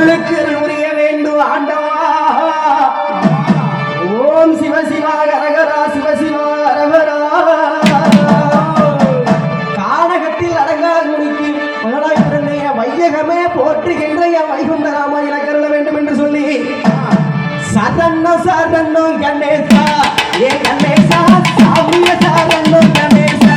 அருளுக்கு உரிய வேண்டும் ஆண்டவா. ஓம் சிவ சிவா அரகரா சிவ சிவா அரகரா. கானகத்தில் அடங்கா குடிக்கு முதலாய் பிறந்த வையகமே போற்றுகின்ற வைகுண்ட ராம இலக்கருள வேண்டும் என்று சொல்லி சரணோ சரணோ கணேசா ஏ கணேசா சாமிய சரணோ கணேசா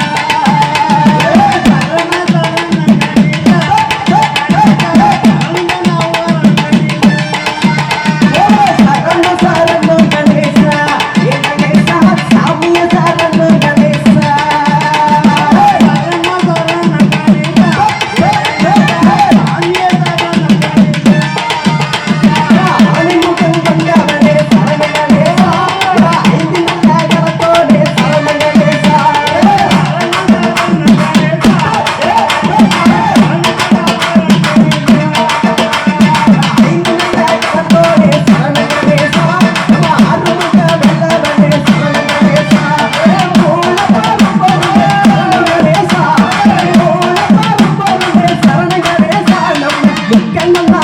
கண்ணம்